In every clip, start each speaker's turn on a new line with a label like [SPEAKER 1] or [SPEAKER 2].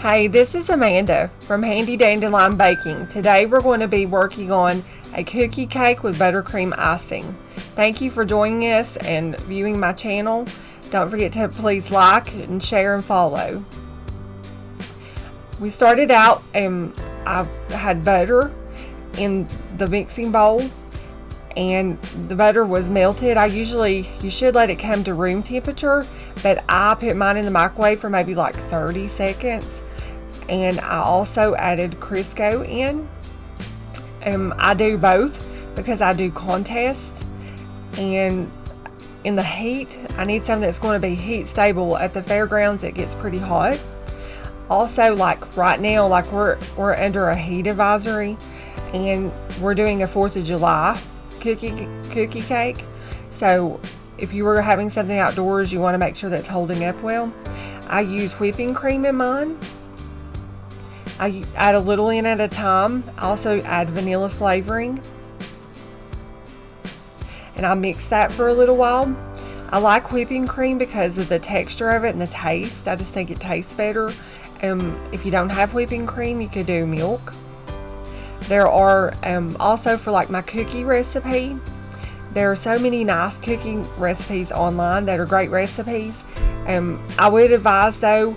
[SPEAKER 1] Hey, this is Amanda from Handy DandyLion Baking. Today we're going to be working on a cookie cake with buttercream icing. Thank you for joining us and viewing my channel. Don't forget to please like and share and follow. We started out and I had butter in the mixing bowl and the butter was melted. You should let it come to room temperature, but I put mine in the microwave for maybe like 30 seconds. And I also added Crisco in. I do both because I do contests, and in the heat, I need something that's going to be heat stable. At the fairgrounds, it gets pretty hot. Also, like right now, like we're under a heat advisory, and we're doing a 4th of July cookie cake. So if you were having something outdoors, you want to make sure that's holding up well. I use whipping cream in mine. I add a little in at a time. I also add vanilla flavoring, and I mix that for a little while. I like whipping cream because of the texture of it and the taste. I just think it tastes better. If you don't have whipping cream, you could do milk. There are also, for like my cookie recipe, there are so many nice cooking recipes online that are great recipes. I would advise though,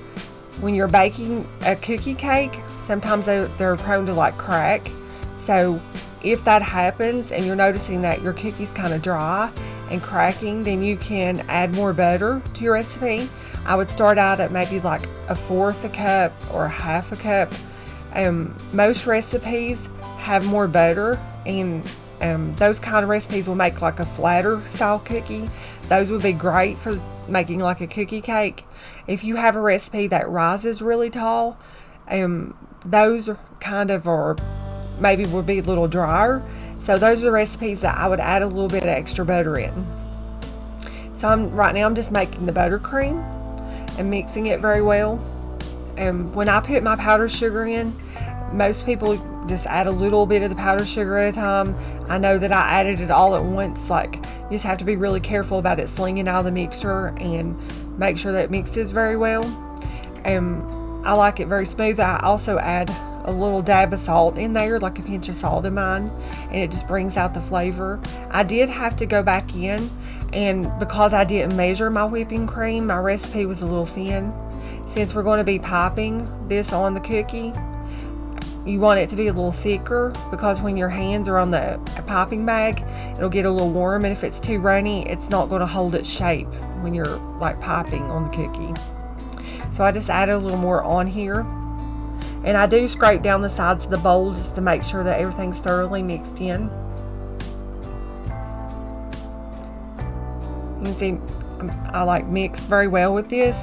[SPEAKER 1] when you're baking a cookie cake, sometimes they're prone to like crack. So if that happens and you're noticing that your cookie's kind of dry and cracking, then you can add more butter to your recipe. I would start out at maybe like 1/4 a cup or 1/2 a cup. Most recipes have more butter, and those kind of recipes will make like a flatter style cookie. Those would be great for making like a cookie cake. If you have a recipe that rises really tall, those kind of are maybe would be a little drier. So those are the recipes that I would add a little bit of extra butter in. So right now I'm just making the buttercream and mixing it very well. When I put my powdered sugar in, most people just add a little bit of the powdered sugar at a time. I know that I added it all at once. Like, you just have to be really careful about it slinging out of the mixer and make sure that it mixes very well. I like it very smooth. I also add a little dab of salt in there, like a pinch of salt in mine, and it just brings out the flavor. I did have to go back in, and because I didn't measure my whipping cream, my recipe was a little thin. Since we're going to be piping this on the cookie, you want it to be a little thicker, because when your hands are on the piping bag, it'll get a little warm, and if it's too runny, it's not going to hold its shape when you're like piping on the cookie. So I just added a little more on here, and I do scrape down the sides of the bowl just to make sure that everything's thoroughly mixed in. You can see I like mix very well with this.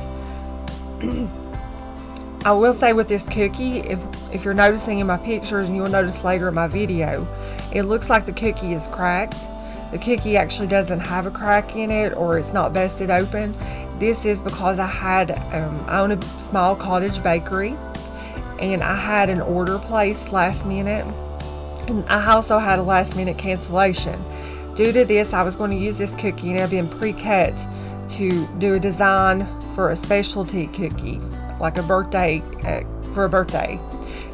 [SPEAKER 1] I will say with this cookie, if you're noticing in my pictures, and you'll notice later in my video, it looks like the cookie is cracked. The cookie actually doesn't have a crack in it, or it's not busted open. This is because I own a small cottage bakery, and I had an order placed last minute, and I also had a last minute cancellation. Due to this, I was going to use this cookie, and it had been pre-cut to do a design for a specialty cookie, like a birthday, for a birthday.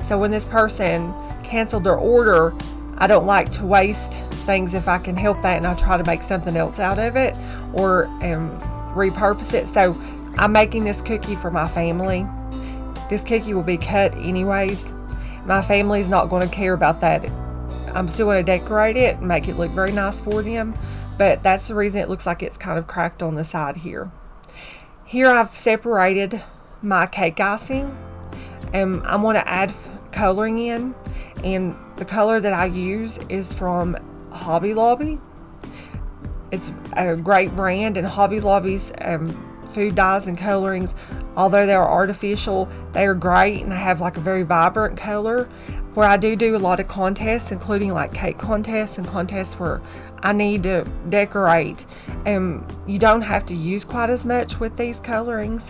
[SPEAKER 1] So when this person canceled their order, I don't like to waste things if I can help that, and I try to make something else out of it or repurpose it. So I'm making this cookie for my family. This cookie will be cut anyways. My family's not going to care about that. I'm still going to decorate it and make it look very nice for them, but that's the reason it looks like it's kind of cracked on the side here. Here I've separated my cake icing, and I'm going to add coloring in, and the color that I use is from Hobby Lobby. It's a great brand, and Hobby Lobby's food dyes and colorings, although they're artificial, they are great, and they have like a very vibrant color. Where I do a lot of contests, including like cake contests and contests where I need to decorate. You don't have to use quite as much with these colorings,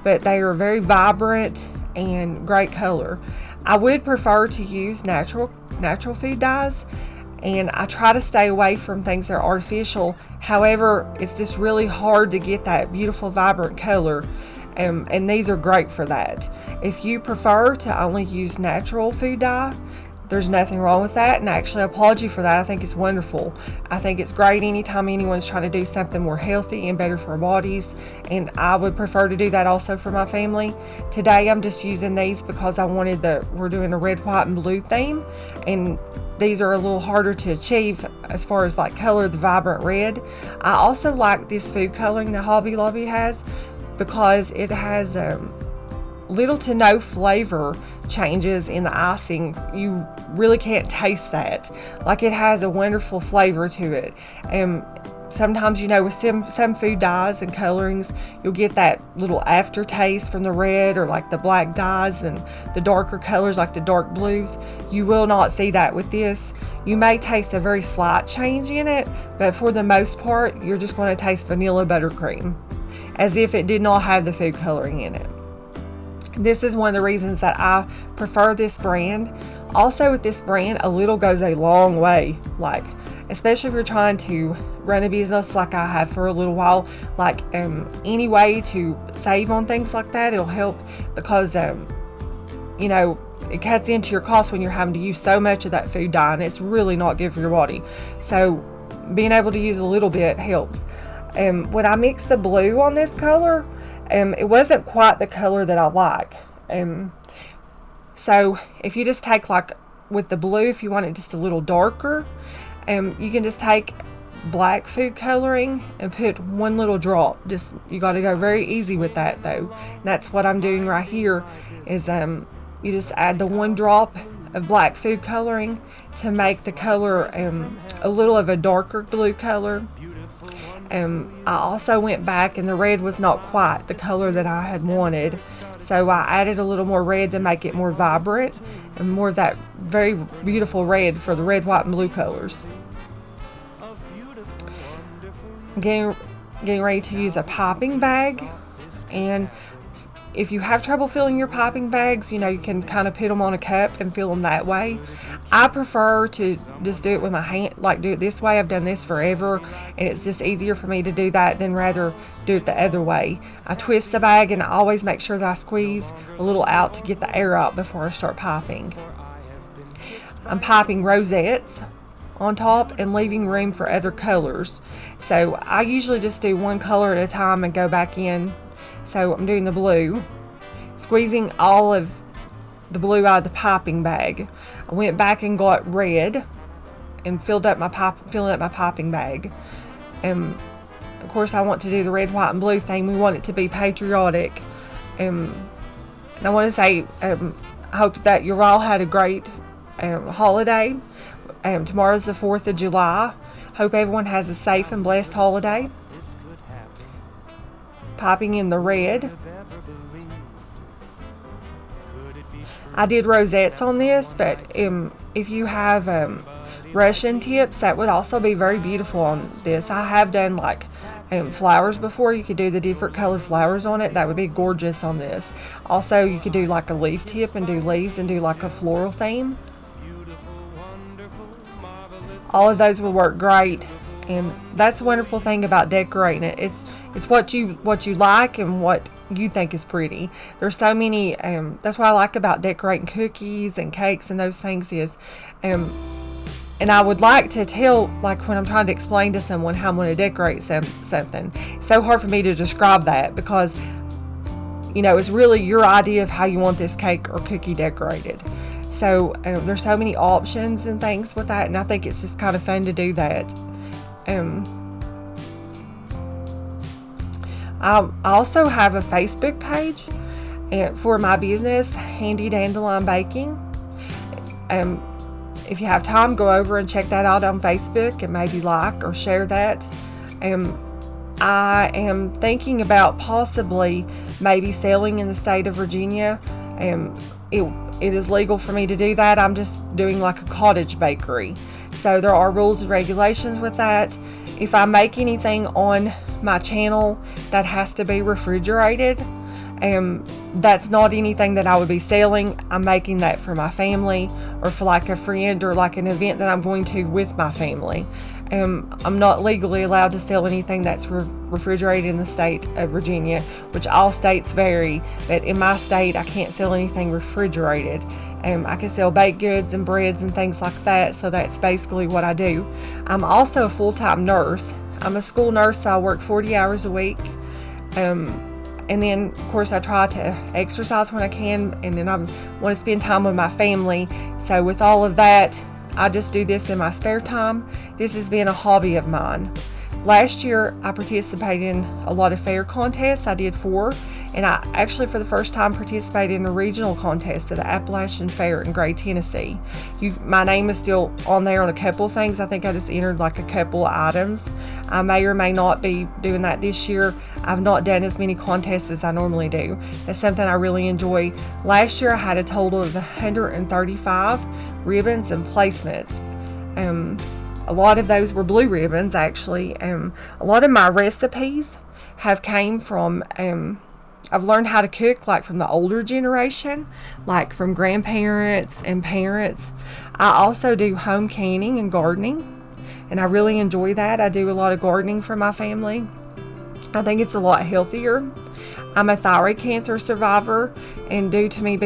[SPEAKER 1] but they are very vibrant and great color. I would prefer to use natural food dyes, and I try to stay away from things that are artificial. However, it's just really hard to get that beautiful vibrant color and these are great for that. If you prefer to only use natural food dye, there's nothing wrong with that, and I actually applaud you for that. I think it's wonderful. I think it's great anytime anyone's trying to do something more healthy and better for our bodies, and I would prefer to do that also for my family. Today I'm just using these because we're doing a red, white, and blue theme, and these are a little harder to achieve as far as like color, the vibrant red. I also like this food coloring that Hobby Lobby has because it has little to no flavor changes in the icing. You really can't taste that. Like, it has a wonderful flavor to it. Sometimes, with some food dyes and colorings, you'll get that little aftertaste from the red or like the black dyes and the darker colors like the dark blues. You will not see that with this. You may taste a very slight change in it, but for the most part, you're just going to taste vanilla buttercream as if it did not have the food coloring in it. This is one of the reasons that I prefer this brand. Also, with this brand, a little goes a long way. Like, especially if you're trying to run a business like I have for a little while, like any way to save on things like that, it'll help because it cuts into your costs when you're having to use so much of that food dye, and it's really not good for your body. So being able to use a little bit helps. When I mixed the blue on this color, it wasn't quite the color that I like. So if you just take, like with the blue, if you want it just a little darker, you can just take black food coloring and put one little drop. You got to go very easy with that though. And that's what I'm doing right here is you just add the one drop of black food coloring to make the color a little of a darker blue color. I also went back, and the red was not quite the color that I had wanted, so I added a little more red to make it more vibrant and more of that very beautiful red for the red, white, and blue colors. Getting ready to use a piping bag, and if you have trouble filling your piping bags, you can kind of put them on a cup and fill them that way. I prefer to just do it with my hand, like do it this way. I've done this forever, and it's just easier for me to do that than rather do it the other way. I twist the bag, and I always make sure that I squeeze a little out to get the air out before I start piping. I'm piping rosettes on top and leaving room for other colors. So I usually just do one color at a time and go back in. So I'm doing the blue, squeezing all of the blue out of the piping bag. I went back and got red and filling up my piping bag. And of course, I want to do the red, white, and blue thing. We want it to be patriotic. And I want to say, I hope that you all had a great holiday. Tomorrow's the 4th of July. Hope everyone has a safe and blessed holiday. Piping in the red. I did rosettes on this, but if you have Russian tips, that would also be very beautiful on this. I have done like flowers before. You could do the different colored flowers on it. That would be gorgeous on this. Also, you could do like a leaf tip and do leaves and do like a floral theme. All of those will work great, and that's the wonderful thing about decorating it. It's what you like and what you think is pretty. There's so many. That's what I like about decorating cookies and cakes and those things is, and I would like to tell, like when I'm trying to explain to someone how I'm going to decorate something. It's so hard for me to describe that because, it's really your idea of how you want this cake or cookie decorated. So there's so many options and things with that, and I think it's just kind of fun to do that. I also have a Facebook page for my business, Handy DandyLion Baking. If you have time, go over and check that out on Facebook and maybe like or share that. I am thinking about possibly maybe selling in the state of Virginia. It is legal for me to do that. I'm just doing like a cottage bakery. So there are rules and regulations with that. If I make anything on my channel that has to be refrigerated, that's not anything that I would be selling. I'm making that for my family or for like a friend or like an event that I'm going to with my family. I'm not legally allowed to sell anything that's refrigerated in the state of Virginia, which all states vary, but in my state I can't sell anything refrigerated. I can sell baked goods and breads and things like that, so that's basically what I do. I'm also a full-time nurse. I'm a school nurse, so I work 40 hours a week. And then, of course, I try to exercise when I can, and then I want to spend time with my family. So with all of that, I just do this in my spare time. This has been a hobby of mine. Last year, I participated in a lot of fair contests. I did 4, and I actually, for the first time, participated in a regional contest at the Appalachian Fair in Gray, Tennessee. My name is still on there on a couple of things. I think I just entered like a couple of items. I may or may not be doing that this year. I've not done as many contests as I normally do. That's something I really enjoy. Last year, I had a total of 135 ribbons and placements. A lot of those were blue ribbons, actually. A lot of my recipes have came from, I've learned how to cook like from the older generation, like from grandparents and parents. I also do home canning and gardening, and I really enjoy that. I do a lot of gardening for my family. I think it's a lot healthier. I'm a thyroid cancer survivor, and due to me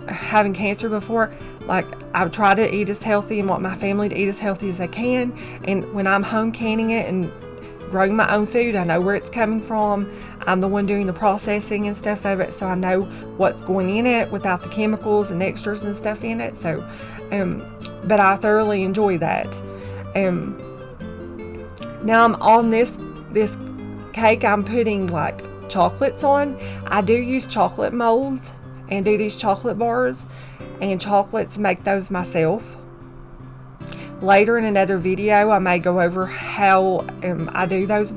[SPEAKER 1] having cancer before, like, I've tried to eat as healthy and want my family to eat as healthy as they can. And when I'm home canning it and growing my own food, I know where it's coming from. I'm the one doing the processing and stuff of it, so I know what's going in it without the chemicals and extras and stuff in it. So, but I thoroughly enjoy that. Now I'm on this cake. I'm putting like chocolates on. I do use chocolate molds and do these chocolate bars and chocolates, make those myself. Later in another video, I may go over how I do those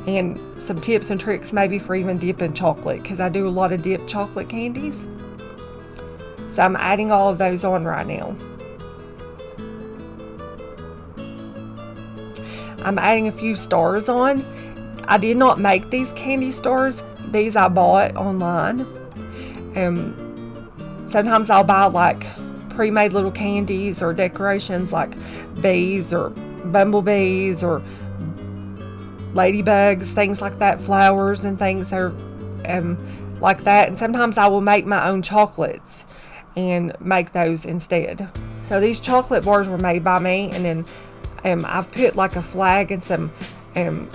[SPEAKER 1] and some tips and tricks maybe for even dipping chocolate, because I do a lot of dipped chocolate candies. So I'm adding all of those on right now. I'm adding a few stars on. I did not make these candy stars. These I bought online. Sometimes I'll buy like pre-made little candies or decorations like bees or bumblebees or ladybugs, things like that, flowers and things that are like that. And sometimes I will make my own chocolates and make those instead. So these chocolate bars were made by me, and then I've put like a flag and some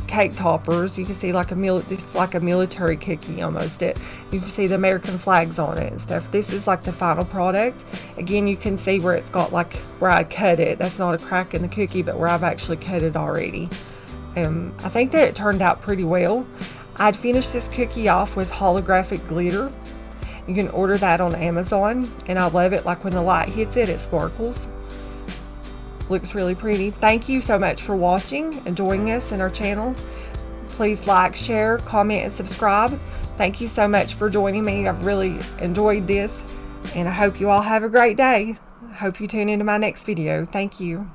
[SPEAKER 1] cake toppers. You can see like it's like a military cookie almost. You can see the American flags on it and stuff. This is like the final product. Again, you can see where it's got like where I cut it. That's not a crack in the cookie, but where I've actually cut it already. I think that it turned out pretty well. I'd finished this cookie off with holographic glitter. You can order that on Amazon, and I love it. Like when the light hits it, it sparkles. Looks really pretty. Thank you so much for watching and joining us in our channel. Please like, share, comment, and subscribe. Thank you so much for joining me. I've really enjoyed this, and I hope you all have a great day. I hope you tune into my next video. Thank you.